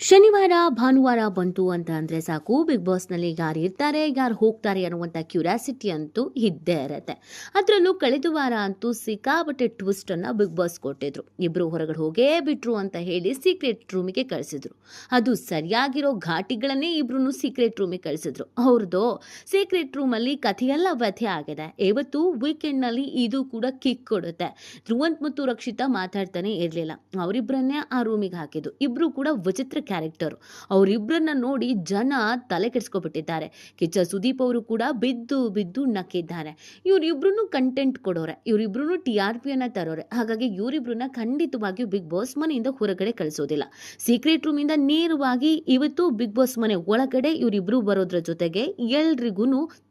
ಶನಿವಾರ ಭಾನುವಾರ ಬಂತು ಅಂತ ಅಂದರೆ ಸಾಕು, ಬಿಗ್ ಬಾಸ್ನಲ್ಲಿ ಯಾರು ಇರ್ತಾರೆ ಯಾರು ಹೋಗ್ತಾರೆ ಅನ್ನುವಂಥ ಕ್ಯೂರಿಯಾಸಿಟಿ ಅಂತೂ ಇದ್ದೇ ಇರುತ್ತೆ. ಅದರಲ್ಲೂ ಕಳೆದ ವಾರ ಅಂತೂ ಸಿಕ್ಕಾಪಟ್ಟೆ ಟ್ವಿಸ್ಟನ್ನು ಬಿಗ್ ಬಾಸ್ ಕೊಟ್ಟಿದ್ರು. ಇಬ್ಬರು ಹೊರಗಡೆ ಹೋಗೇ ಬಿಟ್ರು ಅಂತ ಹೇಳಿ ಸೀಕ್ರೆಟ್ ರೂಮಿಗೆ ಕಳಿಸಿದ್ರು. ಅದು ಸರಿಯಾಗಿರೋ ಘಾಟಿಗಳನ್ನೇ ಇಬ್ರು ಸೀಕ್ರೆಟ್ ರೂಮಿಗೆ ಕಳಿಸಿದ್ರು. ಅವ್ರದ್ದು ಸೀಕ್ರೆಟ್ ರೂಮಲ್ಲಿ ಕಥೆಯೆಲ್ಲ ವ್ಯಥೆ ಆಗಿದೆ. ಇವತ್ತು ವೀಕೆಂಡ್ನಲ್ಲಿ ಇದು ಕೂಡ ಕಿಕ್ ಕೊಡುತ್ತೆ. ಧ್ರುವಂತ್ ಮತ್ತು ರಕ್ಷಿತಾ ಮಾತಾಡ್ತಾನೆ ಇರಲಿಲ್ಲ, ಅವರಿಬ್ಬರನ್ನೇ ಆ ರೂಮಿಗೆ ಹಾಕಿದ್ದು. ಇಬ್ರು ಕೂಡ ವಿಚಿತ್ರ ಕ್ಯಾರೆಕ್ಟರ್. ಅವರಿಬ್ಬರನ್ನ ನೋಡಿ ಜನ ತಲೆ ಕೆಡಿಸ್ಕೊಬಿಟ್ಟಿದ್ದಾರೆ. ಕಿಚ್ಚ ಸುದೀಪ್ ಅವರು ಕೂಡ ಬಿದ್ದು ಬಿದ್ದು ನಕ್ಕಿದ್ದಾರೆ. ಇವರಿಬ್ರು ಕಂಟೆಂಟ್ ಕೊಡೋರೆ, ಇವರಿಬ್ರು TRP ಅನ್ನ ತರೋರೆ. ಹಾಗಾಗಿ ಇವರಿಬ್ರನ್ನ ಖಂಡಿತವಾಗಿಯೂ ಬಿಗ್ ಬಾಸ್ ಮನೆಯಿಂದ ಹೊರಗಡೆ ಕಳಿಸೋದಿಲ್ಲ. ಸೀಕ್ರೆಟ್ ರೂಮ್ ಇಂದ ನೇರವಾಗಿ ಇವತ್ತು ಬಿಗ್ ಬಾಸ್ ಮನೆ ಒಳಗಡೆ ಇವರಿಬ್ರು ಬರೋದ್ರ ಜೊತೆಗೆ ಎಲ್ರಿಗೂ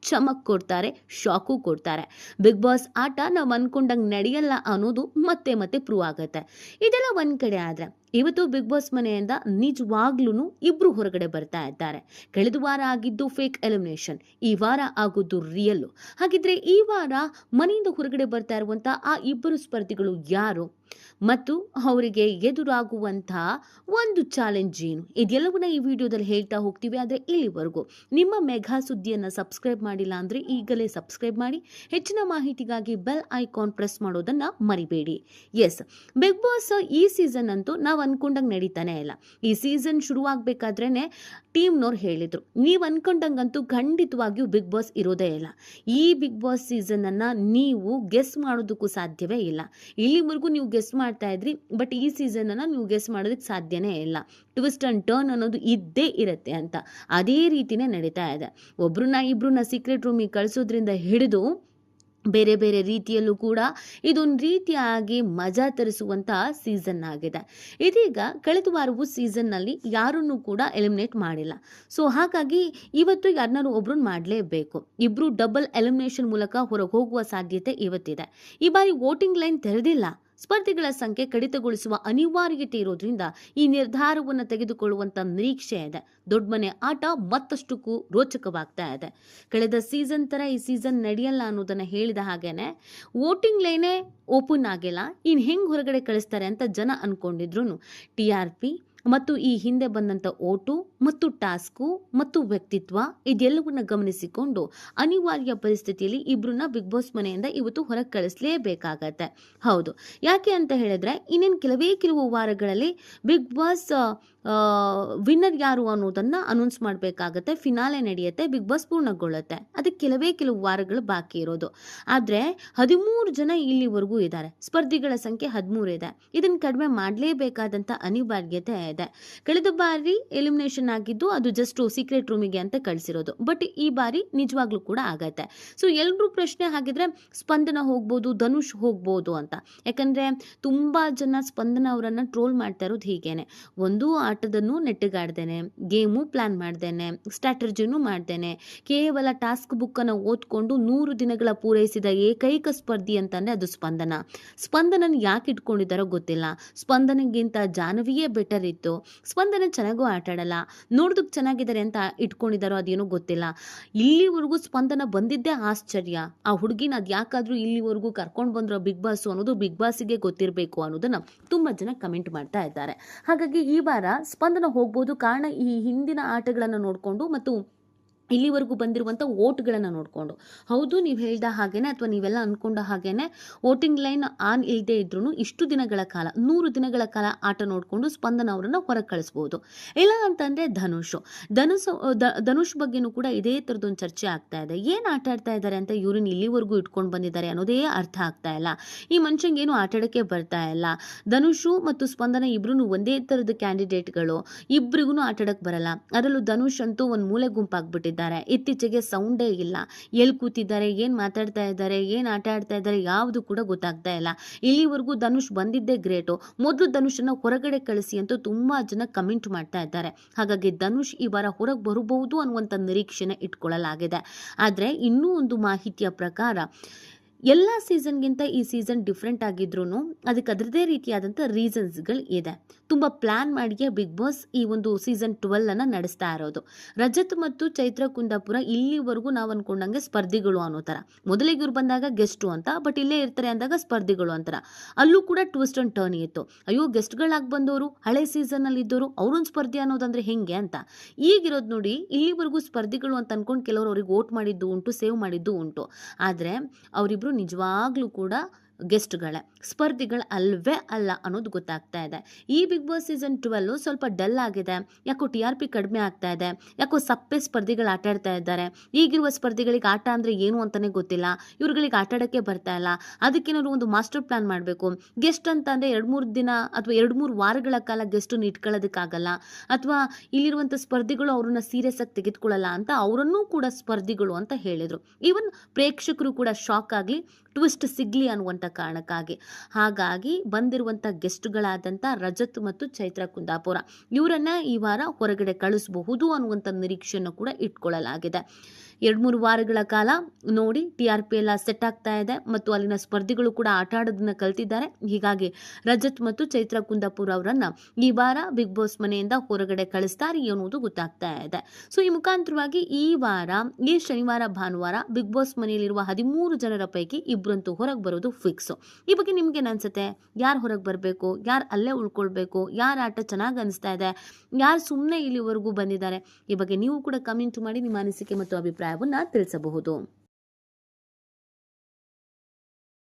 ಚಮಕ್ ಕೊಡ್ತಾರೆ, ಶಾಕು ಕೊಡ್ತಾರೆ. ಬಿಗ್ ಬಾಸ್ ಆಟ ನಾವು ಅನ್ಕೊಂಡಂಗೆ ನಡೆಯಲ್ಲ ಅನ್ನೋದು ಮತ್ತೆ ಮತ್ತೆ ಪ್ರೂವ್ ಆಗುತ್ತೆ. ಇದೆಲ್ಲ ಒಂದ್ ಕಡೆ ಆದ್ರೆ ಇವತ್ತು ಬಿಗ್ ಬಾಸ್ ಮನೆಯಿಂದ ನಿಜವಾಗ್ಲೂ ಇಬ್ರು ಹೊರಗಡೆ ಬರ್ತಾ ಇದ್ದಾರೆ. ಕಳೆದ ವಾರ ಆಗಿದ್ದು ಫೇಕ್ ಎಲಿಮಿನೇಷನ್, ಈ ವಾರ ಆಗೋದು ರಿಯಲ್. ಹಾಗಿದ್ರೆ ಈ ವಾರ ಮನೆಯಿಂದ ಹೊರಗಡೆ ಬರ್ತಾ ಇರುವಂತ ಆ ಇಬ್ಬರು ಸ್ಪರ್ಧಿಗಳು ಯಾರು ಮತ್ತು ಅವರಿಗೆ ಎದುರಾಗುವಂತಹ ಒಂದು ಚಾಲೆಂಜ್ ಏನು, ಇದೆಲ್ಲವನ್ನ ಈ ವಿಡಿಯೋದಲ್ಲಿ ಹೇಳ್ತಾ ಹೋಗ್ತೀವಿ. ಆದರೆ ಇಲ್ಲಿವರೆಗೂ ನಿಮ್ಮ ಮೆಗಾ ಸುದ್ದಿಯನ್ನು ಸಬ್ಸ್ಕ್ರೈಬ್ ಮಾಡಿಲ್ಲ ಅಂದರೆ ಈಗಲೇ ಸಬ್ಸ್ಕ್ರೈಬ್ ಮಾಡಿ. ಹೆಚ್ಚಿನ ಮಾಹಿತಿಗಾಗಿ ಬೆಲ್ ಐಕಾನ್ ಪ್ರೆಸ್ ಮಾಡೋದನ್ನು ಮರಿಬೇಡಿ. ಎಸ್, ಬಿಗ್ ಬಾಸ್ ಈ ಸೀಸನ್ ಅಂತೂ ನಾವು ಅನ್ಕೊಂಡಂಗೆ ನಡೀತಾನೆ ಇಲ್ಲ. ಈ ಸೀಸನ್ ಶುರುವಾಗಬೇಕಾದ್ರೇ ಟೀಮ್ನವ್ರು ಹೇಳಿದ್ರು, ನೀವು ಅನ್ಕೊಂಡಂಗಂತೂ ಖಂಡಿತವಾಗಿಯೂ ಬಿಗ್ ಬಾಸ್ ಇರೋದೇ ಇಲ್ಲ. ಈ ಬಿಗ್ ಬಾಸ್ ಸೀಸನನ್ನು ನೀವು ಗೆಸ್ ಮಾಡೋದಕ್ಕೂ ಸಾಧ್ಯವೇ ಇಲ್ಲ. ಇಲ್ಲಿವರೆಗೂ ನೀವು ಗೆಸ್ ಮಾಡ್ತಾ ಇದ್ರಿ, ಬಟ್ ಈ ಸೀಸನನ್ನು ನೀವು ಗೆಸ್ ಮಾಡೋದಕ್ಕೆ ಸಾಧ್ಯನೇ ಇಲ್ಲ. ಟ್ವಿಸ್ಟ್ ಅಂಡ್ ಟರ್ನ್ ಅನ್ನೋದು ಇದ್ದೇ ಇರುತ್ತೆ ಅಂತ ಅದೇ ರೀತಿನೇ ನಡೀತಾ ಇದೆ. ಒಬ್ರನ್ನ ಇಬ್ರನ್ನ ಸೀಕ್ರೆಟ್ ರೂಮಿಗೆ ಕಳಿಸೋದ್ರಿಂದ ಹಿಡಿದು ಬೇರೆ ಬೇರೆ ರೀತಿಯಲ್ಲೂ ಕೂಡ ಇದೊಂದು ರೀತಿಯಾಗಿ ಮಜಾ ತರಿಸುವಂತಹ ಸೀಸನ್ ಆಗಿದೆ. ಇದೀಗ ಕಳೆದ ವಾರವೂ ಸೀಸನ್ನಲ್ಲಿ ಯಾರನ್ನೂ ಕೂಡ ಎಲಿಮಿನೇಟ್ ಮಾಡಿಲ್ಲ. ಸೊ ಹಾಗಾಗಿ ಇವತ್ತು ಯಾರನ್ನಾರು ಒಬ್ರನ್ನ ಮಾಡಲೇಬೇಕು. ಇಬ್ರು ಡಬಲ್ ಎಲಿಮಿನೇಷನ್ ಮೂಲಕ ಹೊರಗೆ ಹೋಗುವ ಸಾಧ್ಯತೆ ಇವತ್ತಿದೆ. ಈ ಬಾರಿ ವೋಟಿಂಗ್ ಲೈನ್ ತೆರೆದಿಲ್ಲ. ಸ್ಪರ್ಧಿಗಳ ಸಂಖ್ಯೆ ಕಡಿತಗೊಳಿಸುವ ಅನಿವಾರ್ಯತೆ ಇರೋದ್ರಿಂದ ಈ ನಿರ್ಧಾರವನ್ನು ತೆಗೆದುಕೊಳ್ಳುವಂತ ನಿರೀಕ್ಷೆ ಇದೆ. ದೊಡ್ಡ ಮನೆ ಆಟ ಮತ್ತಷ್ಟು ರೋಚಕವಾಗ್ತಾ ಇದೆ. ಕಳೆದ ಸೀಸನ್ ತರ ಈ ಸೀಸನ್ ನಡೆಯಲ್ಲ ಅನ್ನೋದನ್ನ ಹೇಳಿದ ಹಾಗೇನೆ ವೋಟಿಂಗ್ ಲೈನೇ ಓಪನ್ ಆಗಿಲ್ಲ. ಇನ್ನು ಹೆಂಗ್ ಹೊರಗಡೆ ಕಳಿಸ್ತಾರೆ ಅಂತ ಜನ ಅನ್ಕೊಂಡಿದ್ರು. TRP ಮತ್ತು ಈ ಹಿಂದೆ ಬಂದಂಥ ಓಟು ಮತ್ತು ಟಾಸ್ಕು ಮತ್ತು ವ್ಯಕ್ತಿತ್ವ ಇದೆಲ್ಲವನ್ನ ಗಮನಿಸಿಕೊಂಡು ಅನಿವಾರ್ಯ ಪರಿಸ್ಥಿತಿಯಲ್ಲಿ ಇಬ್ರನ್ನ ಬಿಗ್ ಬಾಸ್ ಮನೆಯಿಂದ ಇವತ್ತು ಹೊರಗೆ ಕಳಿಸಲೇಬೇಕಾಗತ್ತೆ. ಹೌದು, ಯಾಕೆ ಅಂತ ಹೇಳಿದ್ರೆ ಇನ್ನೇನು ಕೆಲವು ವಾರಗಳಲ್ಲಿ ಬಿಗ್ ಬಾಸ್ ವಿನ್ನರ್ ಯಾರು ಅನ್ನೋದನ್ನ ಅನೌನ್ಸ್ ಮಾಡಬೇಕಾಗತ್ತೆ. ಫಿನಾಲೆ ನಡೆಯುತ್ತೆ, ಬಿಗ್ ಬಾಸ್ ಪೂರ್ಣಗೊಳ್ಳುತ್ತೆ. ಅದಕ್ಕೆ ಕೆಲವು ವಾರಗಳು ಬಾಕಿ ಇರೋದು. ಆದರೆ 13 ಜನ ಇಲ್ಲಿವರೆಗೂ ಇದ್ದಾರೆ. ಸ್ಪರ್ಧಿಗಳ ಸಂಖ್ಯೆ 13 ಇದೆ. ಇದನ್ನು ಕಡಿಮೆ ಮಾಡಲೇಬೇಕಾದಂಥ ಅನಿವಾರ್ಯತೆ ಇದೆ. ಕಳೆದ ಬಾರಿ ಎಲಿಮಿನೇಷನ್ ಆಗಿದ್ದು ಅದು ಜಸ್ಟ್ ಸೀಕ್ರೆಟ್ ರೂಮಿಗೆ ಅಂತ ಕಳಿಸಿರೋದು. ಬಟ್ ಈ ಬಾರಿ ನಿಜವಾಗ್ಲೂ ಕೂಡ ಆಗತ್ತೆ. ಸೊ ಎಲ್ಲರೂ ಪ್ರಶ್ನೆ ಹಾಗಿದ್ರೆ ಸ್ಪಂದನ ಹೋಗ್ಬೋದು, ಧನುಷ್ ಹೋಗ್ಬೋದು ಅಂತ. ಯಾಕಂದ್ರೆ ತುಂಬಾ ಜನ ಸ್ಪಂದನ ಅವರನ್ನ ಟ್ರೋಲ್ ಮಾಡ್ತಾ ಇರೋದು ಹೀಗೇನೆ, ಒಂದು ಆಟದನ್ನು ನೆಟ್ಟಗಾಡ್ದೇನೆ, ಗೇಮು ಪ್ಲಾನ್ ಮಾಡ್ದೇನೆ, ಸ್ಟ್ರಾಟಜಿನೂ ಮಾಡ್ದೇನೆ, ಕೇವಲ ಟಾಸ್ಕ್ ಬುಕ್ ಅನ್ನು ಓದ್ಕೊಂಡು 100 ದಿನಗಳ ಪೂರೈಸಿದ ಏಕೈಕ ಸ್ಪರ್ಧಿ ಅಂತಂದ್ರೆ ಅದು ಸ್ಪಂದನ ಯಾಕೆ ಇಟ್ಕೊಂಡಿದ್ದಾರೋ ಗೊತ್ತಿಲ್ಲ. ಸ್ಪಂದನಗಿಂತ ಜಾಹ್ನವಿಯೇ ಬೆಟರ್ ಇತ್ತು. ಸ್ಪಂದನ ಚೆನ್ನಾಗೂ ಆಟ ಆಡಲ್ಲ, ನೋಡೋದಕ್ಕೆ ಚೆನ್ನಾಗಿದ್ದಾರೆ ಅಂತ ಇಟ್ಕೊಂಡಿದ್ದಾರೋ ಅದೇನೋ ಗೊತ್ತಿಲ್ಲ. ಇಲ್ಲಿವರೆಗೂ ಸ್ಪಂದನ ಬಂದಿದ್ದೇ ಆಶ್ಚರ್ಯ. ಆ ಹುಡುಗಿನ ಅದು ಯಾಕಾದ್ರೂ ಇಲ್ಲಿವರೆಗೂ ಕರ್ಕೊಂಡು ಬಂದ್ರು ಬಿಗ್ ಬಾಸ್ ಅನ್ನೋದು ಬಿಗ್ ಬಾಸ್ಗೆ ಗೊತ್ತಿರಬೇಕು ಅನ್ನೋದನ್ನ ತುಂಬಾ ಜನ ಕಮೆಂಟ್ ಮಾಡ್ತಾ ಇದ್ದಾರೆ. ಹಾಗಾಗಿ ಈ ವಾರ ಸ್ಪಂದನ ಹೋಗ್ಬೋದು. ಕಾರಣ ಈ ಹಿಂದಿನ ಆಟಗಳನ್ನು ನೋಡಿಕೊಂಡು ಮತ್ತು ಇಲ್ಲಿವರೆಗೂ ಬಂದಿರುವಂಥ ಓಟ್ಗಳನ್ನು ನೋಡಿಕೊಂಡು. ಹೌದು, ನೀವು ಹೇಳ್ದ ಹಾಗೇನೆ ಅಥವಾ ನೀವೆಲ್ಲ ಅಂದ್ಕೊಂಡ ಹಾಗೇನೆ ವೋಟಿಂಗ್ ಲೈನ್ ಆನ್ ಇಲ್ಲದೆ ಇದ್ರೂ ಇಷ್ಟು ದಿನಗಳ ಕಾಲ 100 ದಿನಗಳ ಕಾಲ ಆಟ ನೋಡಿಕೊಂಡು ಸ್ಪಂದನ ಅವರನ್ನು ಹೊರಗೆ ಕಳಿಸ್ಬೋದು. ಇಲ್ಲ ಅಂತಂದರೆ ಧನುಷ್ ಬಗ್ಗೆನೂ ಕೂಡ ಇದೇ ಥರದೊಂದು ಚರ್ಚೆ ಆಗ್ತಾ ಇದೆ. ಏನು ಆಟ ಆಡ್ತಾ ಇದ್ದಾರೆ ಅಂತ ಇವ್ರನ್ನ ಇಲ್ಲಿವರೆಗೂ ಇಟ್ಕೊಂಡು ಬಂದಿದ್ದಾರೆ ಅನ್ನೋದೇ ಅರ್ಥ ಆಗ್ತಾ ಇಲ್ಲ. ಈ ಮನುಷ್ಯಂಗೆ ಏನು ಆಟಾಡೋಕ್ಕೆ ಬರ್ತಾ ಇಲ್ಲ. ಧನುಷು ಮತ್ತು ಸ್ಪಂದನ ಇಬ್ರು ಒಂದೇ ಥರದ ಕ್ಯಾಂಡಿಡೇಟ್ಗಳು, ಇಬ್ಬರಿಗೂ ಆಟಾಡಕ್ಕೆ ಬರಲ್ಲ. ಅದರಲ್ಲೂ ಧನುಷ್ ಅಂತೂ ಒಂದು ಮೂಲೆ ಗುಂಪಾಗ್ಬಿಟ್ಟಿದೆ. ಇತ್ತೀಚೆಗೆ ಸೌಂಡೇ ಇಲ್ಲ. ಎಲ್ಲಿ ಕೂತಿದ್ದಾರೆ, ಏನ್ ಮಾತಾಡ್ತಾ ಇದ್ದಾರೆ, ಏನ್ ಆಟ ಆಡ್ತಾ ಇದ್ದಾರೆ ಯಾವುದು ಕೂಡ ಗೊತ್ತಾಗ್ತಾ ಇಲ್ಲ. ಇಲ್ಲಿವರೆಗೂ ಧನುಷ್ ಬಂದಿದ್ದೇ ಗ್ರೇಟು. ಮೊದಲು ಧನುಷನ್ನ ಹೊರಗಡೆ ಕಳಿಸಿ ಅಂತ ತುಂಬಾ ಜನ ಕಮೆಂಟ್ ಮಾಡ್ತಾ ಇದ್ದಾರೆ. ಹಾಗಾಗಿ ಧನುಷ್ ಈ ವಾರ ಹೊರಗೆ ಬರಬಹುದು ಅನ್ನುವಂಥ ನಿರೀಕ್ಷೆನ ಇಟ್ಕೊಳ್ಳಲಾಗಿದೆ. ಆದ್ರೆ ಇನ್ನೂ ಒಂದು ಮಾಹಿತಿಯ ಪ್ರಕಾರ ಎಲ್ಲ ಸೀಸನ್ಗಿಂತ ಈ ಸೀಸನ್ ಡಿಫ್ರೆಂಟ್ ಆಗಿದ್ರು ಅದಕ್ಕೆ ಅದರದೇ ರೀತಿಯಾದಂಥ ರೀಸನ್ಸ್ಗಳು ಇದೆ. ತುಂಬ ಪ್ಲ್ಯಾನ್ ಮಾಡಿಯೇ ಬಿಗ್ ಬಾಸ್ ಈ ಒಂದು ಸೀಸನ್ 12 ನಡೆಸ್ತಾ ಇರೋದು. ರಜತ್ ಮತ್ತು ಚೈತ್ರ ಕುಂದಾಪುರ ಇಲ್ಲಿವರೆಗೂ ನಾವು ಅನ್ಕೊಂಡಂಗೆ ಸ್ಪರ್ಧಿಗಳು ಅನ್ನೋ ಥರ. ಮೊದಲಿಗೆ ಇವ್ರು ಬಂದಾಗ ಗೆಸ್ಟು ಅಂತ, ಬಟ್ ಇಲ್ಲೇ ಇರ್ತಾರೆ ಅಂದಾಗ ಸ್ಪರ್ಧಿಗಳು ಅಂತಾರ. ಅಲ್ಲೂ ಕೂಡ ಟ್ವಿಸ್ಟ್ ಅಂಡ್ ಟರ್ನ್ ಇತ್ತು. ಅಯ್ಯೋ, ಗೆಸ್ಟ್ಗಳಾಗಿ ಬಂದವರು ಹಳೆ ಸೀಸನಲ್ಲಿ ಇದ್ದವರು ಅವ್ರನ್ನ ಸ್ಪರ್ಧಿ ಅನ್ನೋದಂದ್ರೆ ಹೆಂಗೆ ಅಂತ. ಈಗಿರೋದು ನೋಡಿ, ಇಲ್ಲಿವರೆಗೂ ಸ್ಪರ್ಧಿಗಳು ಅಂತ ಅನ್ಕೊಂಡು ಕೆಲವರು ಅವ್ರಿಗೆ ವೋಟ್ ಮಾಡಿದ್ದು ಉಂಟು, ಸೇವ್ ಮಾಡಿದ್ದು ಉಂಟು. ಆದರೆ ಅವರಿಬ್ರು ನಿಜವಾಗ್ಲೂ ಕೂಡ ಗೆಸ್ಟ್ಗಳೇ, ಸ್ಪರ್ಧಿಗಳು ಅಲ್ವೇ ಅಲ್ಲ ಅನ್ನೋದು ಗೊತ್ತಾಗ್ತಾ ಇದೆ. ಈ ಬಿಗ್ ಬಾಸ್ ಸೀಸನ್ 12 ಸ್ವಲ್ಪ ಡಲ್ ಆಗಿದೆ. ಯಾಕೋ TRP ಕಡಿಮೆ ಆಗ್ತಾ ಇದೆ. ಯಾಕೋ ಸಪ್ಪೆ ಸ್ಪರ್ಧಿಗಳು ಆಟ ಆಡ್ತಾ ಇದ್ದಾರೆ. ಈಗಿರುವ ಸ್ಪರ್ಧಿಗಳಿಗೆ ಆಟ ಅಂದರೆ ಏನು ಅಂತಲೇ ಗೊತ್ತಿಲ್ಲ. ಇವ್ರುಗಳಿಗೆ ಆಟ ಆಡೋಕ್ಕೆ ಬರ್ತಾ ಇಲ್ಲ. ಅದಕ್ಕೇನಾದ್ರು ಒಂದು ಮಾಸ್ಟರ್ ಪ್ಲಾನ್ ಮಾಡಬೇಕು. ಗೆಸ್ಟ್ ಅಂತ ಅಂದರೆ 2-3 ದಿನ ಅಥವಾ 2-3 ವಾರಗಳ ಕಾಲ ಗೆಸ್ಟನ್ನು ಇಟ್ಕೊಳ್ಳೋದಕ್ಕಾಗಲ್ಲ. ಅಥವಾ ಇಲ್ಲಿರುವಂಥ ಸ್ಪರ್ಧಿಗಳು ಅವ್ರನ್ನ ಸೀರಿಯಸ್ ಆಗಿ ತೆಗೆದುಕೊಳ್ಳಲ್ಲ ಅಂತ ಅವರನ್ನೂ ಕೂಡ ಸ್ಪರ್ಧಿಗಳು ಅಂತ ಹೇಳಿದರು. ಈವನ್ ಪ್ರೇಕ್ಷಕರು ಕೂಡ ಶಾಕ್ ಆಗಲಿ, ಟ್ವಿಸ್ಟ್ ಸಿಗಲಿ ಅನ್ನುವಂಥ ಕಾರಣಕ್ಕಾಗಿ. ಹಾಗಾಗಿ ಬಂದಿರುವಂಥ ಗೆಸ್ಟ್ಗಳಾದಂಥ ರಜತ್ ಮತ್ತು ಚೈತ್ರ ಕುಂದಾಪುರ ಇವರನ್ನ ಈ ವಾರ ಹೊರಗಡೆ ಕಳಿಸಬಹುದು ಅನ್ನುವಂಥ ನಿರೀಕ್ಷೆಯನ್ನು ಕೂಡ ಇಟ್ಕೊಳ್ಳಲಾಗಿದೆ. 2-3 ವಾರಗಳ ಕಾಲ ನೋಡಿ TRP ಎಲ್ಲ ಸೆಟ್ ಆಗ್ತಾ ಇದೆ ಮತ್ತು ಅಲ್ಲಿನ ಸ್ಪರ್ಧಿಗಳು ಕೂಡ ಆಟ ಆಡೋದನ್ನ ಕಲ್ತಿದ್ದಾರೆ. ಹೀಗಾಗಿ ರಜತ್ ಮತ್ತು ಚೈತ್ರ ಕುಂದಾಪುರ ಅವರನ್ನ ಈ ವಾರ ಬಿಗ್ ಬಾಸ್ ಮನೆಯಿಂದ ಹೊರಗಡೆ ಕಳಿಸ್ತಾರೆ ಅನ್ನೋದು ಗೊತ್ತಾಗ್ತಾ ಇದೆ. ಸೊ ಈ ಮುಖಾಂತರವಾಗಿ ಈ ವಾರ, ಈ ಶನಿವಾರ ಭಾನುವಾರ ಬಿಗ್ ಬಾಸ್ ಮನೆಯಲ್ಲಿರುವ 13 ಜನರ ಪೈಕಿ ಇಬ್ಬರಂತೂ ಹೊರಗೆ ಬರೋದು ಫಿಕ್ಸು. ಈ ಬಗ್ಗೆ ನಿಮ್ಗೇನು ಅನ್ಸುತ್ತೆ? ಯಾರು ಹೊರಗೆ ಬರಬೇಕು, ಯಾರು ಅಲ್ಲೇ ಉಳ್ಕೊಳ್ಬೇಕು, ಯಾರ ಆಟ ಚೆನ್ನಾಗಿ ಅನಿಸ್ತಾ ಇದೆ, ಯಾರು ಸುಮ್ಮನೆ ಇಲ್ಲಿವರೆಗೂ ಬಂದಿದ್ದಾರೆ? ಈ ಬಗ್ಗೆ ನೀವು ಕೂಡ ಕಮೆಂಟ್ ಮಾಡಿ ನಿಮ್ಮ ಅನಿಸಿಕೆ ಮತ್ತು ಅಭಿಪ್ರಾಯವನ್ನು ತಿಳಿಸಬಹುದು.